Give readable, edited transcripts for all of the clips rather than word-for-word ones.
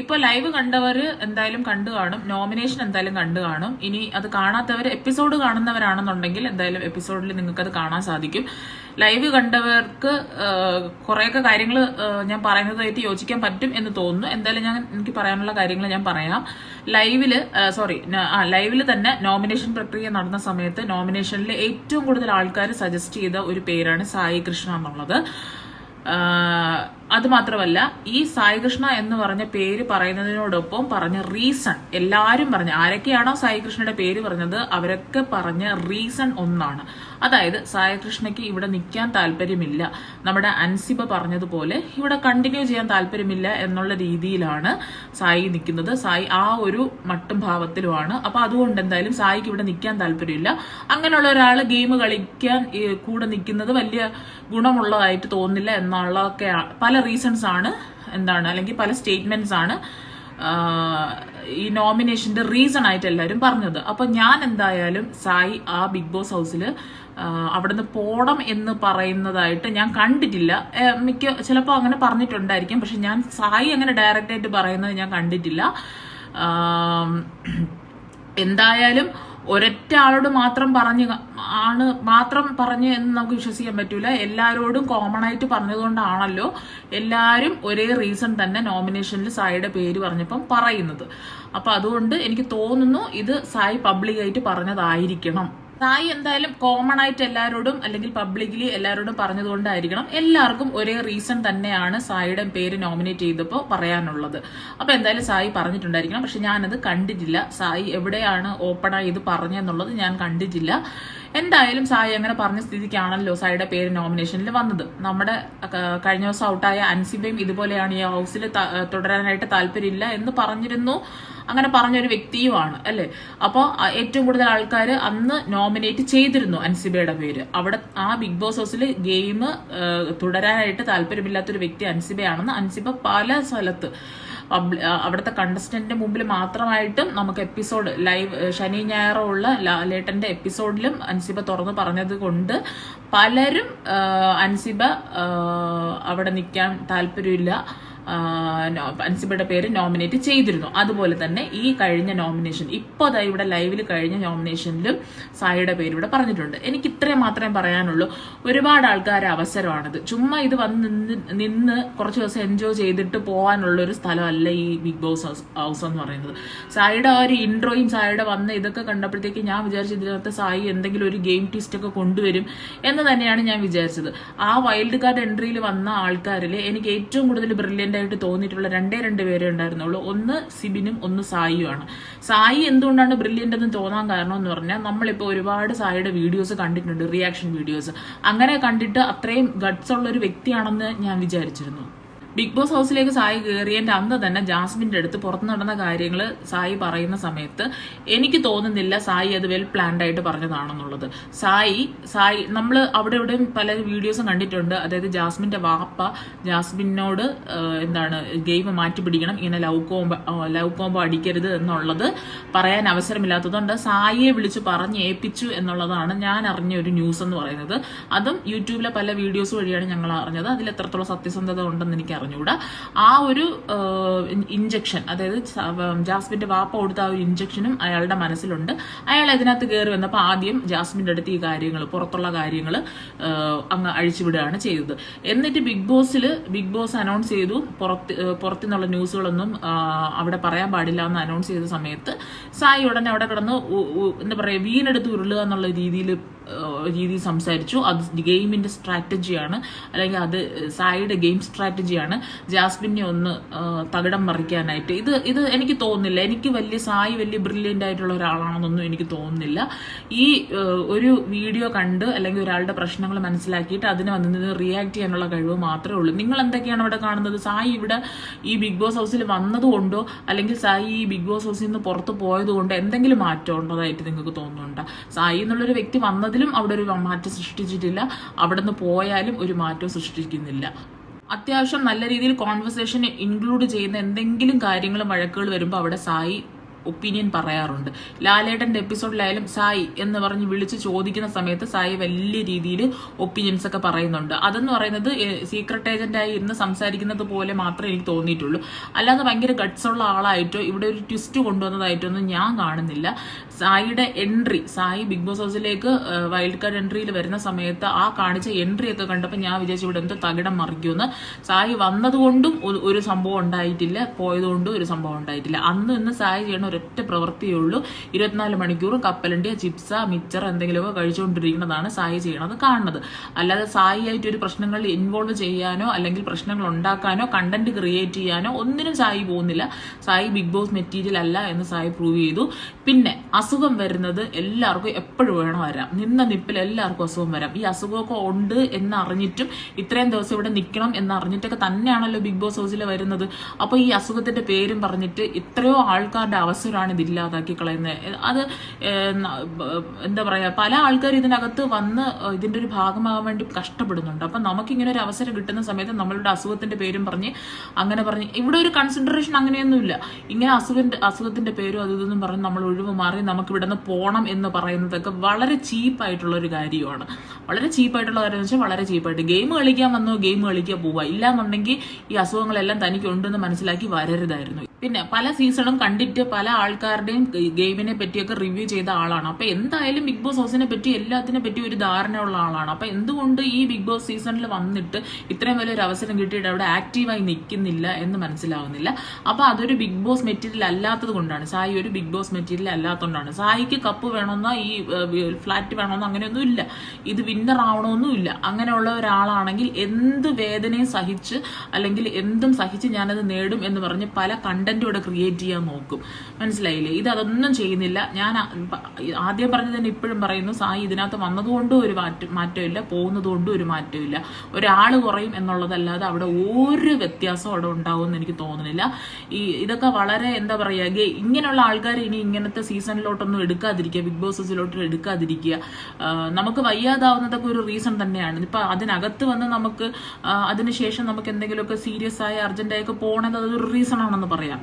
ഇപ്പൊ ലൈവ് കണ്ടവർ എന്തായാലും കണ്ടു കാണും, നോമിനേഷൻ എന്തായാലും കണ്ടു കാണും. ഇനി അത് കാണാത്തവർ എപ്പിസോഡ് കാണുന്നവരാണെന്നുണ്ടെങ്കിൽ എന്തായാലും എപ്പിസോഡിൽ നിങ്ങൾക്ക് അത് കാണാൻ സാധിക്കും. ലൈവ് കണ്ടവർക്ക് കുറേയൊക്കെ കാര്യങ്ങൾ ഞാൻ പറയുന്നതായിട്ട് യോജിക്കാൻ പറ്റും എന്ന് തോന്നുന്നു. എന്തായാലും എനിക്ക് പറയാനുള്ള കാര്യങ്ങൾ ഞാൻ പറയാം. ലൈവില് തന്നെ നോമിനേഷൻ പ്രക്രിയ നടന്ന സമയത്ത് നോമിനേഷനിൽ ഏറ്റവും കൂടുതൽ ആൾക്കാർ സജസ്റ്റ് ചെയ്ത ഒരു പേരാണ് സായി കൃഷ്ണ എന്നുള്ളത്. അത് മാത്രമല്ല, ഈ സായി കൃഷ്ണ എന്ന് പറഞ്ഞ പേര് പറയുന്നതിനോടൊപ്പം പറഞ്ഞ റീസൺ, എല്ലാവരും പറഞ്ഞ ആരൊക്കെയാണോ സായി കൃഷ്ണയുടെ പേര് പറഞ്ഞത് അവരൊക്കെ പറഞ്ഞ റീസൺ ഒന്നാണ്. അതായത് സായി കൃഷ്ണയ്ക്ക് ഇവിടെ നിൽക്കാൻ താല്പര്യമില്ല, നമ്മുടെ അൻസിബ പറഞ്ഞതുപോലെ ഇവിടെ കണ്ടിന്യൂ ചെയ്യാൻ താല്പര്യമില്ല എന്നുള്ള രീതിയിലാണ് സായി നിൽക്കുന്നത്. സായി ആ ഒരു മട്ടും ഭാവത്തിലുമാണ്. അപ്പൊ അതുകൊണ്ട് എന്തായാലും സായിക്ക് ഇവിടെ നിൽക്കാൻ താല്പര്യമില്ല. അങ്ങനെയുള്ള ഒരാൾ ഗെയിം കളിക്കാൻ കൂടെ നിൽക്കുന്നത് വലിയ ഗുണമുള്ളതായിട്ട് തോന്നുന്നില്ല എന്നുള്ളതൊക്കെ പല റീസൺസ് ആണ്, അല്ലെങ്കിൽ പല സ്റ്റേറ്റ്മെന്റ്സ് ആണ് ഈ നോമിനേഷന്റെ റീസൺ ആയിട്ട് എല്ലാവരും പറഞ്ഞത്. അപ്പൊ ഞാൻ എന്തായാലും സായി ആ ബിഗ് ബോസ് ഹൗസിൽ അവിടുന്ന് പോണം എന്ന് പറയുന്നതായിട്ട് ഞാൻ കണ്ടിട്ടില്ല. ചിലപ്പോൾ അങ്ങനെ പറഞ്ഞിട്ടുണ്ടായിരിക്കും, പക്ഷെ ഞാൻ സായി അങ്ങനെ ഡയറക്റ്റ് ആയിട്ട് പറയുന്നത് ഞാൻ കണ്ടിട്ടില്ല. എന്തായാലും ഒരൊറ്റ ആളോട് മാത്രം പറഞ്ഞു എന്ന് നമുക്ക് വിശ്വസിക്കാൻ പറ്റൂല. എല്ലാവരോടും കോമൺ ആയിട്ട് പറഞ്ഞതുകൊണ്ടാണല്ലോ എല്ലാവരും ഒരേ റീസൺ തന്നെ നോമിനേഷനിൽ സായിയുടെ പേര് പറഞ്ഞപ്പം പറയുന്നത്. അപ്പൊ അതുകൊണ്ട് എനിക്ക് തോന്നുന്നു ഇത് സായി പബ്ലിക്കായിട്ട് പറഞ്ഞതായിരിക്കണം. സായി എന്തായാലും കോമൺ ആയിട്ട് എല്ലാവരോടും അല്ലെങ്കിൽ പബ്ലിക്കലി എല്ലാവരോടും പറഞ്ഞതുകൊണ്ടായിരിക്കണം. എല്ലാവർക്കും ഒരേ റീസൺ തന്നെയാണ് സായിയുടെ പേര് നോമിനേറ്റ് ചെയ്തപ്പോൾ പറയാനുള്ളത്. അപ്പൊ എന്തായാലും സായി പറഞ്ഞിട്ടുണ്ടായിരിക്കണം, പക്ഷെ ഞാനത് കണ്ടിട്ടില്ല. സായി എവിടെയാണ് ഓപ്പൺ ആയി ഇത് പറഞ്ഞെന്നുള്ളത് ഞാൻ കണ്ടിട്ടില്ല. എന്തായാലും സായി അങ്ങനെ പറഞ്ഞ സ്ഥിതിക്കാണല്ലോ സായിയുടെ പേര് നോമിനേഷനിൽ വന്നത്. നമ്മുടെ കഴിഞ്ഞ ദിവസം ഔട്ടായ അൻസിബയും ഇതുപോലെയാണ് ഈ ഹൗസിൽ തുടരാനായിട്ട് താല്പര്യമില്ല എന്ന് പറഞ്ഞിരുന്നു. അങ്ങനെ പറഞ്ഞൊരു വ്യക്തിയുമാണ് അല്ലെ. അപ്പോൾ ഏറ്റവും കൂടുതൽ ആൾക്കാർ അന്ന് നോമിനേറ്റ് ചെയ്തിരുന്നു അൻസിബയുടെ പേര്. അവിടെ ആ ബിഗ് ബോസ് ഹൗസിൽ ഗെയിം തുടരാനായിട്ട് താല്പര്യമില്ലാത്തൊരു വ്യക്തി അൻസിബയാണെന്ന് അൻസിബ പല സ്ഥലത്ത് അവിടുത്തെ കണ്ടസ്റ്റന്റിന്റെ മുമ്പിൽ മാത്രമായിട്ടും നമുക്ക് എപ്പിസോഡ് ലൈവ് ശനി ഞായറോ ഉള്ള ലാലേട്ടന്റെ എപ്പിസോഡിലും അൻസിബ തുറന്നു പറഞ്ഞത് കൊണ്ട് പലരും അൻസിബ അവിടെ നിൽക്കാൻ താല്പര്യമില്ല, അൻസിബയുടെ പേര് നോമിനേറ്റ് ചെയ്തിരുന്നു. അതുപോലെ തന്നെ ഈ കഴിഞ്ഞ നോമിനേഷൻ ഇപ്പോൾ ഇവിടെ ലൈവിൽ കഴിഞ്ഞ നോമിനേഷനിലും സായിയുടെ പേര് ഇവിടെ പറഞ്ഞിട്ടുണ്ട്. എനിക്ക് ഇത്രയും മാത്രമേ പറയാനുള്ളൂ. ഒരുപാട് ആൾക്കാരുടെ അവസരമാണിത്. ചുമ്മാ ഇത് വന്ന് നിന്ന് കുറച്ച് ദിവസം എൻജോയ് ചെയ്തിട്ട് പോകാനുള്ള ഒരു സ്ഥലമല്ല ഈ ബിഗ് ബോസ് ഹൗസ് എന്ന് പറയുന്നത്. സായിയുടെ ആ ഒരു ഇൻട്രോയും സായിയുടെ വന്ന ഇതൊക്കെ കണ്ടപ്പോഴത്തേക്ക് ഞാൻ വിചാരിച്ചു ഇതിനകത്ത് സായി എന്തെങ്കിലും ഒരു ഗെയിം ട്വിസ്റ്റ് ഒക്കെ കൊണ്ടുവരും എന്ന് തന്നെയാണ് ഞാൻ വിചാരിച്ചത്. ആ വൈൽഡ് കാർഡ് എൻട്രിയിൽ വന്ന ആൾക്കാരിൽ എനിക്ക് ഏറ്റവും കൂടുതൽ ബ്രില്യൻ്റ് ആയിട്ട് തോന്നിയിട്ടുള്ള രണ്ടേ പേരെ ഉണ്ടായിരുന്നുള്ളൂ. ഒന്ന് സിബിനും ഒന്ന് സായിയുമാണ്. സായി എന്തുകൊണ്ടാണ് ബ്രില്യൻ്റ് എന്ന് തോന്നാൻ കാരണം എന്ന് പറഞ്ഞാൽ നമ്മളിപ്പോൾ ഒരുപാട് സായിയുടെ വീഡിയോസ് കണ്ടിട്ടുണ്ട്, റിയാക്ഷൻ വീഡിയോസ്. അങ്ങനെ കണ്ടിട്ട് അത്രയും ഗട്ട്സ് ഉള്ള ഒരു വ്യക്തിയാണെന്ന് ഞാൻ വിചാരിച്ചിരുന്നു. ബിഗ് ബോസ് ഹൗസിലേക്ക് സായി കയറിയതിന്റെ അന്ന് തന്നെ ജാസ്മിന്റെ അടുത്ത് പുറത്തു നടന്ന കാര്യങ്ങൾ സായി പറയുന്ന സമയത്ത് എനിക്ക് തോന്നുന്നില്ല സായി അത് വെൽ പ്ലാൻഡ് ആയിട്ട് പറഞ്ഞതാണെന്നുള്ളത്. സായി നമ്മൾ അവിടെ ഇവിടെയും പല വീഡിയോസും കണ്ടിട്ടുണ്ട്. അതായത് ജാസ്മിന്റെ വാപ്പ ജാസ്മിനോട് ഗെയിം മാറ്റി പിടിക്കണം, ഇങ്ങനെ ലവ് കോംബോ അടിക്കരുത് എന്നുള്ളത് പറയാൻ അവസരമില്ലാത്തതുകൊണ്ട് സായിയെ വിളിച്ച് പറഞ്ഞ് ഏൽപ്പിച്ചു എന്നുള്ളതാണ് ഞാൻ അറിഞ്ഞ ഒരു ന്യൂസ് എന്ന് പറയുന്നത്. അതും യൂട്യൂബിലെ പല വീഡിയോസ് വഴിയാണ് ഞങ്ങൾ അറിഞ്ഞത്. അതിൽ എത്രത്തോളം സത്യസന്ധത ഉണ്ടെന്ന് എനിക്ക് അറിഞ്ഞുകൂടാ. ആ ഒരു ഇഞ്ചക്ഷൻ, അതായത് ജാസ്മിന്റെ വാപ്പ കൊടുത്ത ആ ഒരു ഇഞ്ചക്ഷനും അയാളുടെ മനസ്സിലുണ്ട്. അയാൾ ഇതിനകത്ത് കയറി വന്നപ്പോൾ ആദ്യം ജാസ്മിന്റെ അടുത്ത് ഈ കാര്യങ്ങൾ, പുറത്തുള്ള കാര്യങ്ങൾ അങ്ങ് അഴിച്ചുവിടുകയാണ് ചെയ്തത്. എന്നിട്ട് ബിഗ് ബോസ് അനൗൺസ് ചെയ്തു പുറത്തുനിന്നുള്ള ന്യൂസുകളൊന്നും അവിടെ പറയാൻ പാടില്ല എന്ന് അനൗൺസ് ചെയ്ത സമയത്ത് സായി ഉടനെ അവിടെ കിടന്ന് വീണെടുത്ത് ഉരുളുക എന്നുള്ള രീതിയിൽ സംസാരിച്ചു. അത് ഗെയിമിന്റെ സ്ട്രാറ്റജിയാണ്, അല്ലെങ്കിൽ അത് സായിയുടെ ഗെയിം സ്ട്രാറ്റജിയാണ് ജാസ്മിനെ ഒന്ന് തകിടം മറിക്കാനായിട്ട്. ഇത് എനിക്ക് തോന്നുന്നില്ല. എനിക്ക് സായി വലിയ ബ്രില്യൻ്റ് ആയിട്ടുള്ള ഒരാളാണെന്നൊന്നും എനിക്ക് തോന്നുന്നില്ല. ഈ ഒരു വീഡിയോ കണ്ട് അല്ലെങ്കിൽ ഒരാളുടെ പ്രശ്നങ്ങൾ മനസ്സിലാക്കിയിട്ട് അതിനെ വന്ന് റിയാക്ട് ചെയ്യാനുള്ള കഴിവ് മാത്രമേ ഉള്ളൂ. നിങ്ങൾ എന്തൊക്കെയാണ് അവിടെ കാണുന്നത്? സായി ഇവിടെ ഈ ബിഗ് ബോസ് ഹൗസിൽ വന്നതുകൊണ്ടോ അല്ലെങ്കിൽ സായി ഈ ബിഗ് ബോസ് ഹൗസിൽ നിന്ന് പുറത്ത് പോയതുകൊണ്ടോ എന്തെങ്കിലും മാറ്റം ഉണ്ടതായിട്ട് നിങ്ങൾക്ക് തോന്നുന്നുണ്ടോ? സായി എന്നുള്ളൊരു വ്യക്തി വന്നതിലും അവിടെ ഒരു മാറ്റം സൃഷ്ടിച്ചിട്ടില്ല, അവിടെ നിന്ന് പോയാലും ഒരു മാറ്റവും സൃഷ്ടിക്കുന്നില്ല. അത്യാവശ്യം നല്ല രീതിയിൽ കോൺവെർസേഷൻ ഇൻക്ലൂഡ് ചെയ്യുന്ന എന്തെങ്കിലും കാര്യങ്ങളും വഴക്കുകൾ വരുമ്പോൾ അവിടെ സായി ഒപ്പീനിയൻ പറയാറുണ്ട്. ലാലേട്ടന്റെ എപ്പിസോഡിലായാലും സായി എന്ന് പറഞ്ഞ് വിളിച്ച് ചോദിക്കുന്ന സമയത്ത് സായി വലിയ രീതിയിൽ ഒപ്പീനിയൻസ് ഒക്കെ പറയുന്നുണ്ട്. അതെന്ന് പറയുന്നത് സീക്രട്ട് ഏജന്റായി ഇരുന്ന് സംസാരിക്കുന്നത് പോലെ മാത്രമേ എനിക്ക് തോന്നിയിട്ടുള്ളൂ. അല്ലാതെ ഭയങ്കര ഗട്ട്സ് ഉള്ള ആളായിട്ടോ ഇവിടെ ഒരു ട്വിസ്റ്റ് കൊണ്ടുവന്നതായിട്ടോ ഒന്നും ഞാൻ കാണുന്നില്ല. സായിയുടെ എൻട്രി, സായി ബിഗ് ബോസ് ഹൗസിലേക്ക് വൈൽഡ് കാർഡ് എൻട്രിയിൽ വരുന്ന സമയത്ത് ആ കാണിച്ച എൻട്രി ഒക്കെ കണ്ടപ്പോൾ ഞാൻ വിചാരിച്ചു ഇവിടെ എന്തോ തകിടം മറിക്കുമെന്ന്. സായി വന്നതുകൊണ്ടും ഒരു സംഭവം ഉണ്ടായിട്ടില്ല, പോയതുകൊണ്ടും ഒരു സംഭവം ഉണ്ടായിട്ടില്ല. അന്ന് ഇന്ന് സായി ചെയ്യണ ഒരൊറ്റ പ്രവൃത്തിയേ ഉള്ളൂ, 24 മണിക്കൂർ കപ്പലണ്ടി ചിപ്സ മിച്ചർ എന്തെങ്കിലുമൊക്കെ കഴിച്ചുകൊണ്ടിരിക്കുന്നതാണ് സായി ചെയ്യണത് കാണുന്നത്. അല്ലാതെ സായി ആയിട്ട് ഒരു പ്രശ്നങ്ങൾ ഇൻവോൾവ് ചെയ്യാനോ അല്ലെങ്കിൽ പ്രശ്നങ്ങൾ ഉണ്ടാക്കാനോ കണ്ടന്റ് ക്രിയേറ്റ് ചെയ്യാനോ ഒന്നിനും സായി പോകുന്നില്ല. സായി ബിഗ് ബോസ് മെറ്റീരിയൽ അല്ല എന്ന് സായി പ്രൂവ് ചെയ്തു. പിന്നെ അസുഖം വരുന്നത് എല്ലാവർക്കും എപ്പോഴും വേണം വരാം, നിന്ന നിപ്പിൽ എല്ലാവർക്കും അസുഖം വരാം. ഈ അസുഖമൊക്കെ ഉണ്ട് എന്നറിഞ്ഞിട്ടും ഇത്രയും ദിവസം ഇവിടെ നിൽക്കണം എന്നറിഞ്ഞിട്ടൊക്കെ തന്നെയാണല്ലോ ബിഗ് ബോസ് ഹൗസിൽ വരുന്നത്. അപ്പൊ ഈ അസുഖത്തിന്റെ പേരും പറഞ്ഞിട്ട് എത്രയോ ആൾക്കാരുടെ അവസരമാണ് ഇത് ഇല്ലാതാക്കി കളയുന്നത്. അത് എന്താ പറയാ, പല ആൾക്കാർ ഇതിനകത്ത് വന്ന് ഇതിന്റെ ഒരു ഭാഗമാകാൻ വേണ്ടി കഷ്ടപ്പെടുന്നുണ്ട്. അപ്പൊ നമുക്കിങ്ങനെ ഒരു അവസരം കിട്ടുന്ന സമയത്ത് നമ്മളുടെ അസുഖത്തിന്റെ പേരും പറഞ്ഞ് അങ്ങനെ പറഞ്ഞ് ഇവിടെ ഒരു കൺസിഡറേഷൻ അങ്ങനെയൊന്നുമില്ല. ഇങ്ങനെ അസുഖത്തിന്റെ പേരും അത് ഇതൊന്നും പറഞ്ഞ് നമ്മൾ ഒഴിവ് മാറി നമുക്ക് ഇവിടെ നിന്ന് പോകണം എന്ന് പറയുന്നതൊക്കെ വളരെ ചീപ്പായിട്ടുള്ള ഒരു കാര്യമാണ്. വളരെ ചീപ്പായിട്ടുള്ള കാര്യം എന്ന് വെച്ചാൽ വളരെ ചീപ്പായിട്ട് ഗെയിം കളിക്കാൻ വന്നോ ഗെയിം കളിക്കാൻ പോവുക, ഇല്ലാന്നുണ്ടെങ്കിൽ ഈ അസുഖങ്ങളെല്ലാം തനിക്ക് ഉണ്ടെന്ന് മനസ്സിലാക്കി വരരുതായിരുന്നു. പിന്നെ പല സീസണും കണ്ടിട്ട് പല ആൾക്കാരുടെയും ഗെയിമിനെ പറ്റിയൊക്കെ റിവ്യൂ ചെയ്ത ആളാണ്. അപ്പൊ എന്തായാലും ബിഗ് ബോസ് ഹൗസിനെ പറ്റി എല്ലാത്തിനെ പറ്റി ഒരു ധാരണയുള്ള ആളാണ്. അപ്പൊ എന്തുകൊണ്ട് ഈ ബിഗ് ബോസ് സീസണിൽ വന്നിട്ട് ഇത്രയും വലിയൊരു അവസരം കിട്ടിയിട്ട് അവിടെ ആക്റ്റീവായി നിൽക്കുന്നില്ല എന്ന് മനസ്സിലാവുന്നില്ല. അപ്പൊ അതൊരു ബിഗ് ബോസ് മെറ്റീരിയൽ അല്ലാത്തത് കൊണ്ടാണ്, സായി ഒരു ബിഗ് ബോസ് മെറ്റീരിയൽ അല്ലാത്തതുകൊണ്ടാണ്. സായിക്ക് കപ്പ് വേണമെന്നോ ഈ ഫ്ലാറ്റ് വേണമെന്നോ അങ്ങനെയൊന്നും ഇല്ല, ഇത് വിന്നർ ആവണമെന്നും ഇല്ല. അങ്ങനെയുള്ള ഒരാളാണെങ്കിൽ എന്ത് വേദനയും സഹിച്ച് അല്ലെങ്കിൽ എന്തും സഹിച്ച് ഞാനത് നേടും എന്ന് പറഞ്ഞ് പല കണ്ടന്റ് ഇവിടെ ക്രിയേറ്റ് ചെയ്യാൻ നോക്കും. മനസ്സിലായില്ലേ? ഇത് അതൊന്നും ചെയ്യുന്നില്ല. ഞാൻ ആദ്യം പറഞ്ഞത് തന്നെ ഇപ്പോഴും പറയുന്നു, സായി ഇതിനകത്ത് വന്നതുകൊണ്ടും ഒരു മാറ്റമില്ല, പോകുന്നതുകൊണ്ടും ഒരു മാറ്റമില്ല. ഒരാൾ കുറയും എന്നുള്ളതല്ലാതെ അവിടെ ഒരു വ്യത്യാസം അവിടെ ഉണ്ടാവുമെന്ന് എനിക്ക് തോന്നുന്നില്ല. ഇതൊക്കെ വളരെ എന്താ പറയുക, ഇങ്ങനെയുള്ള ആൾക്കാർ ഇനി ഇങ്ങനത്തെ സീസണിലോട്ടൊന്നും എടുക്കാതിരിക്കുക, ബിഗ് ബോസ് ഹൗസിലോട്ട് എടുക്കാതിരിക്കുക. നമുക്ക് വയ്യാതാവുന്നതൊക്കെ ഒരു റീസൺ തന്നെയാണ്. ഇപ്പൊ അതിനകത്ത് വന്ന് നമുക്ക് അതിനുശേഷം നമുക്ക് എന്തെങ്കിലുമൊക്കെ സീരിയസ് ആയ അർജന്റായൊക്കെ പോകണത് അതൊരു റീസൺ ആണെന്ന് പറയാം.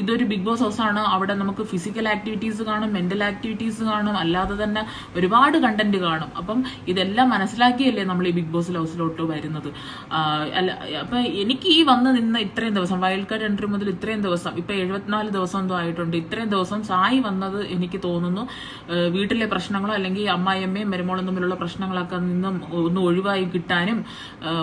ഇതൊരു ബിഗ് ബോസ് ഹൗസ് ആണ്. അവിടെ നമുക്ക് ഫിസിക്കൽ ആക്ടിവിറ്റീസ് കാണും, മെന്റൽ ആക്ടിവിറ്റീസ് കാണും, അല്ലാതെ തന്നെ ഒരുപാട് കണ്ടന്റ് കാണും. അപ്പം ഇതെല്ലാം മനസ്സിലാക്കിയല്ലേ നമ്മൾ ഈ ബിഗ് ബോസ് ഹൗസിലോട്ട് വരുന്നത്. അപ്പൊ എനിക്ക് ഈ വന്ന് നിന്ന് ഇത്രയും ദിവസം വൈൽഡ് കാർഡ് എൻട്രി മുതൽ ഇത്രയും ദിവസം ഇപ്പൊ 74 ദിവസം എന്തോ ആയിട്ടുണ്ട്. ഇത്രയും ദിവസം സായി വന്നത് എനിക്ക് തോന്നുന്നു വീട്ടിലെ പ്രശ്നങ്ങളോ അല്ലെങ്കിൽ അമ്മായിയമ്മയും മരുമോളും തമ്മിലുള്ള പ്രശ്നങ്ങളൊക്കെ നിന്നും ഒന്ന് ഒഴിവായി കിട്ടാനും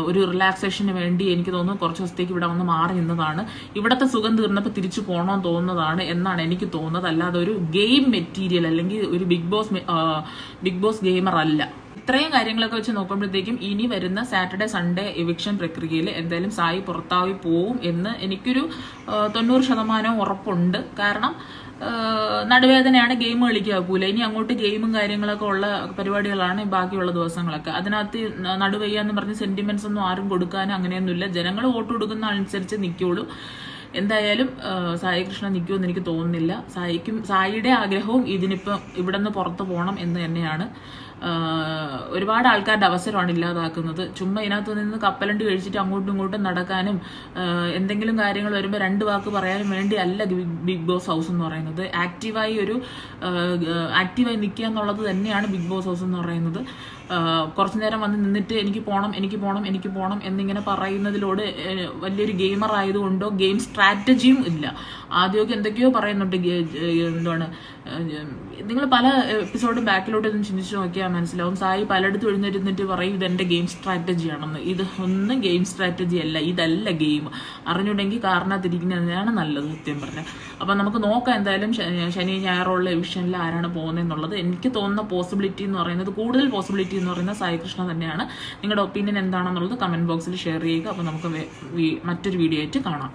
ഒരു റിലാക്സേഷന് വേണ്ടി എനിക്ക് തോന്നുന്നു കുറച്ച് ദിവസത്തേക്ക് ഇവിടെ വന്ന് മാറി നിന്നതാണ്. ഇവിടത്തെ സുഖം തീർന്നപ്പോൾ തിരിച്ചു പോകണമെന്ന് തോന്നുന്നതാണ് എന്നാണ് എനിക്ക് തോന്നുന്നത്. അല്ലാതെ ഒരു ഗെയിം മെറ്റീരിയൽ അല്ലെങ്കിൽ ഒരു ബിഗ് ബോസ് ഗെയിമർ അല്ല. ഇത്രയും കാര്യങ്ങളൊക്കെ വെച്ച് നോക്കുമ്പോഴത്തേക്കും ഇനി വരുന്ന സാറ്റർഡേ സൺഡേ എവിക്ഷൻ പ്രക്രിയയിൽ എന്തായാലും സായി പുറത്തായി പോവും എന്ന് എനിക്കൊരു 90% ഉറപ്പുണ്ട്. കാരണം നടുവേദനയാണ്, ഗെയിം കളിക്കാക്കൂല. ഇനി അങ്ങോട്ട് ഗെയിമും കാര്യങ്ങളൊക്കെ ഉള്ള പരിപാടികളാണ് ബാക്കിയുള്ള ദിവസങ്ങളൊക്കെ. അതിനകത്ത് നടുവയ്യാന്ന് പറഞ്ഞ് സെന്റിമെന്റ്സ് ഒന്നും ആരും കൊടുക്കാനും അങ്ങനെയൊന്നുമില്ല. ജനങ്ങൾ വോട്ട് കൊടുക്കുന്ന അനുസരിച്ച് നിൽക്കുള്ളൂ. എന്തായാലും സായി കൃഷ്ണ നിൽക്കുമെന്ന് എനിക്ക് തോന്നുന്നില്ല. സായിയുടെ ആഗ്രഹവും ഇതിനിപ്പം ഇവിടെ നിന്ന് പുറത്തു പോകണം എന്ന് തന്നെയാണ്. ഒരുപാട് ആൾക്കാരുടെ അവസരമാണ് ഇല്ലാതാക്കുന്നത്. ചുമ്മാ ഇതിനകത്ത് നിന്ന് കപ്പലണ്ടി കഴിച്ചിട്ട് അങ്ങോട്ടും ഇങ്ങോട്ടും നടക്കാനും എന്തെങ്കിലും കാര്യങ്ങൾ വരുമ്പോൾ 2 വാക്ക് പറയാനും വേണ്ടി അല്ല ബിഗ് ബോസ് ഹൗസ് എന്ന് പറയുന്നത്. ആക്റ്റീവായി നിൽക്കുക എന്നുള്ളത് തന്നെയാണ് ബിഗ് ബോസ് ഹൗസ് എന്ന് പറയുന്നത്. കുറച്ചു നേരം വന്ന് നിന്നിട്ട് എനിക്ക് പോകണം എന്നിങ്ങനെ പറയുന്നതിലൂടെ വലിയൊരു ഗെയിമർ ആയതുകൊണ്ടോ ഗെയിം സ്ട്രാറ്റജിയും ഇല്ല. ആദ്യമൊക്കെ എന്തൊക്കെയോ പറയുന്നുണ്ട്. എന്താണ്, നിങ്ങൾ പല എപ്പിസോഡും ബാക്കിലോട്ട് ഒന്ന് ചിന്തിച്ച് നോക്കിയാൽ മനസ്സിലാവും. സായി പലയിടത്തും എഴുന്നേറ്റ് പറയും ഇതെന്റെ ഗെയിം സ്ട്രാറ്റജിയാണെന്ന്. ഇത് ഒന്നും ഗെയിം സ്ട്രാറ്റജി അല്ല, ഇതല്ല ഗെയിം. അറിഞ്ഞുണ്ടെങ്കിൽ കാരണത്തിരിക്കുന്നതാണ് നല്ലത് സത്യം പറഞ്ഞാൽ. അപ്പം നമുക്ക് നോക്കാം എന്തായാലും ശനി ഞായറുള്ള എവിക്ഷനിൽ ആരാണ് പോകുന്നതെന്നുള്ളത്. എനിക്ക് തോന്നുന്ന പോസിബിലിറ്റി എന്ന് പറയുന്നത്, കൂടുതൽ പോസിബിലിറ്റി എന്ന് പറയുന്നത് സായി കൃഷ്ണ തന്നെയാണ്. നിങ്ങളുടെ ഒപ്പീനിയൻ എന്താണെന്നുള്ളത് കമന്റ് ബോക്സിൽ ഷെയർ ചെയ്യുക. അപ്പോൾ നമുക്ക് മറ്റൊരു വീഡിയോ ആയിട്ട് കാണാം.